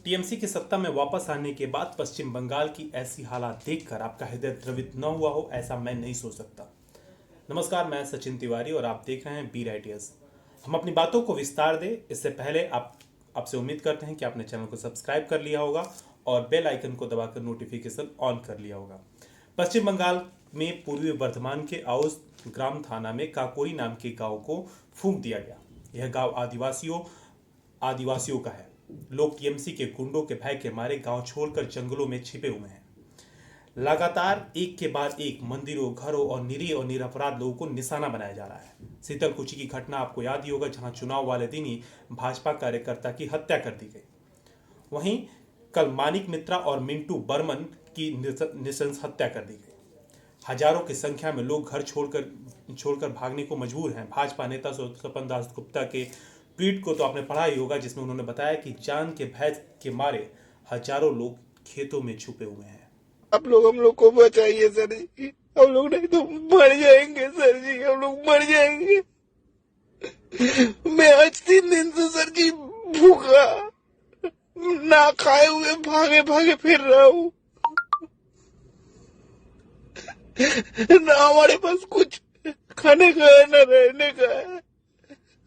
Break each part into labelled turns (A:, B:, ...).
A: TMC की सत्ता में वापस आने के बाद पश्चिम बंगाल की ऐसी हालात देखकर आपका हृदय द्रवित न हुआ हो, ऐसा मैं नहीं सोच सकता। नमस्कार, मैं सचिन तिवारी और आप देख रहे हैं बी राइटियर्स। हम अपनी बातों को विस्तार दें इससे पहले आपसे उम्मीद करते हैं कि आपने चैनल को सब्सक्राइब कर लिया होगा और बेल आइकन को दबाकर नोटिफिकेशन ऑन कर लिया होगा। पश्चिम बंगाल में पूर्वी वर्धमान के आओस ग्राम थाना में काकोरी नाम के गांव को फूंक दिया गया। यह गांव आदिवासियों का है। लोग टीएमसी के गुंडों के भय के मारे गांव छोड़कर जंगलों में छिपे हुए हैं। लगातार एक के बाद एक मंदिरों, घरों और निरीह और निरपराध लोगों को निशाना बनाया जा रहा है। शीतलकुची की घटना आपको याद ही होगा, जहां चुनाव वाले दिन ही भाजपा कार्यकर्ता की हत्या कर दी गई। वहीं कल मानिक मित्रा और मिंटू बर्मन की नृशंस हत्या कर दी गई। हजारों की संख्या में लोग घर छोड़कर भागने को मजबूर हैं। भाजपा नेता स्वपन दास गुप्ता के ट्वीट को तो आपने पढ़ा ही होगा, जिसमें उन्होंने बताया कि जान के भय के मारे हजारों लोग खेतों में छुपे हुए हैं।
B: आप लोग हम लोग को बचाइए सर जी, हम लोग नहीं तो मर जाएंगे सर जी, हम लोग मर जाएंगे। मैं आज 3 दिन से सर जी भूखा ना खाए हुए भागे भागे फिर रहा हूँ। ना हमारे पास कुछ खाने का है ना रहने का है।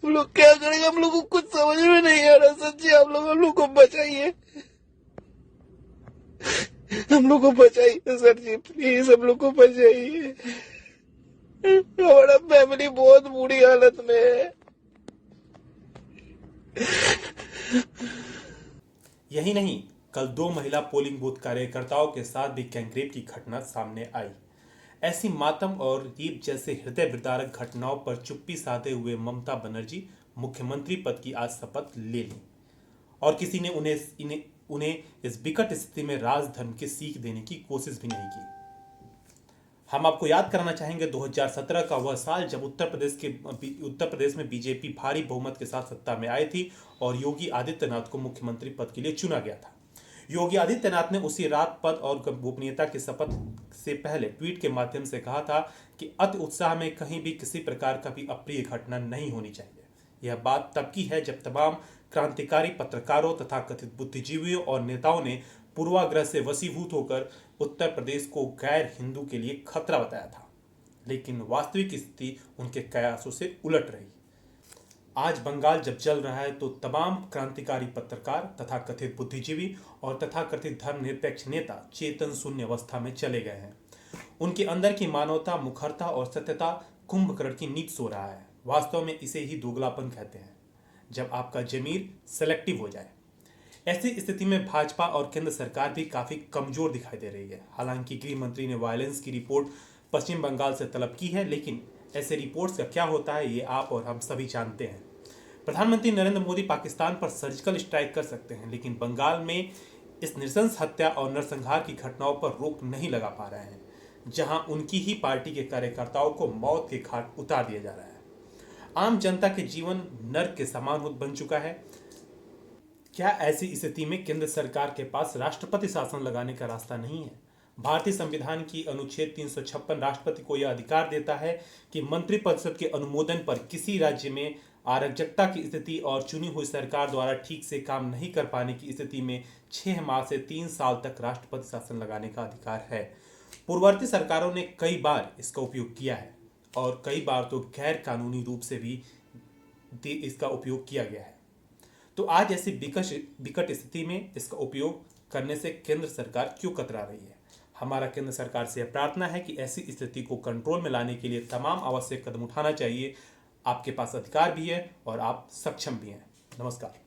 B: हम लोग क्या करेंगे, हम लोग को कुछ समझ में नहीं आ रहा सर जी। आप लोग हम लोग को बचाइए, हम लोग को बचाइए सर जी, प्लीज हम लोग को बचाइए। हमारा फैमिली बहुत बुरी हालत में है।
A: यही नहीं, कल 2 महिला पोलिंग बूथ कार्यकर्ताओं के साथ भी गैंगरेप की घटना सामने आई। ऐसी मातम और रेप जैसे हृदय विदारक घटनाओं पर चुप्पी साधे हुए ममता बनर्जी मुख्यमंत्री पद की आज शपथ ले ली और किसी ने उन्हें इस विकट स्थिति में राजधर्म की सीख देने की कोशिश भी नहीं की। हम आपको याद कराना चाहेंगे 2017 का वह साल जब उत्तर प्रदेश में बीजेपी भारी बहुमत के साथ सत्ता में आई थी और योगी आदित्यनाथ को मुख्यमंत्री पद के लिए चुना गया था। योगी आदित्यनाथ ने उसी रात पद और गोपनीयता की शपथ से पहले ट्वीट के माध्यम से कहा था कि अति उत्साह में कहीं भी किसी प्रकार का भी अप्रिय घटना नहीं होनी चाहिए। यह बात तब की है जब तमाम क्रांतिकारी पत्रकारों तथा कथित बुद्धिजीवियों और नेताओं ने पूर्वाग्रह से वशीभूत होकर उत्तर प्रदेश को गैर हिंदू के लिए खतरा बताया था, लेकिन वास्तविक स्थिति उनके कयासों से उलट रही। आज बंगाल जब जल रहा है तो तमाम क्रांतिकारी पत्रकार तथा कथित बुद्धिजीवी और तथाकथित धर्मनिरपेक्ष नेता चेतन शून्य अवस्था में चले गए हैं। उनके अंदर की मानवता, मुखरता और सत्यता कुंभकर्ण की नींद सो रहा है। वास्तव में इसे ही दोगलापन कहते हैं, जब आपका जमीर सेलेक्टिव हो जाए। ऐसी स्थिति में भाजपा और केंद्र सरकार भी काफी कमजोर दिखाई दे रही है। हालांकि गृह मंत्री ने वायलेंस की रिपोर्ट पश्चिम बंगाल से तलब की है, लेकिन ऐसे रिपोर्ट्स का क्या होता है ये आप और हम सभी जानते हैं। प्रधानमंत्री नरेंद्र मोदी पाकिस्तान पर सर्जिकल स्ट्राइक कर सकते हैं, लेकिन बंगाल में इस नृशंस हत्या और नरसंहार की घटनाओं पर रोक नहीं लगा पा रहे हैं, जहां उनकी ही पार्टी के कार्यकर्ताओं को मौत के घाट उतार दिया जा रहा है। आम जनता के जीवन नर्क के समान बन चुका है। क्या ऐसी स्थिति में केंद्र सरकार के पास राष्ट्रपति शासन लगाने का रास्ता नहीं है? भारतीय संविधान की अनुच्छेद 356 राष्ट्रपति को यह अधिकार देता है कि मंत्रिपरिषद के अनुमोदन पर किसी राज्य में अराजकता की स्थिति और चुनी हुई सरकार द्वारा ठीक से काम नहीं कर पाने की स्थिति में 6 माह से 3 साल तक राष्ट्रपति शासन लगाने का अधिकार है। पूर्ववर्ती सरकारों ने कई बार इसका उपयोग किया है और कई बार तो गैर कानूनी रूप से भी इसका उपयोग किया गया है। तो आज ऐसी विकट स्थिति में इसका उपयोग करने से केंद्र सरकार क्यों कतरा रही है? हमारा केंद्र सरकार से प्रार्थना है कि ऐसी स्थिति को कंट्रोल में लाने के लिए तमाम आवश्यक कदम उठाना चाहिए। आपके पास अधिकार भी है और आप सक्षम भी हैं। नमस्कार।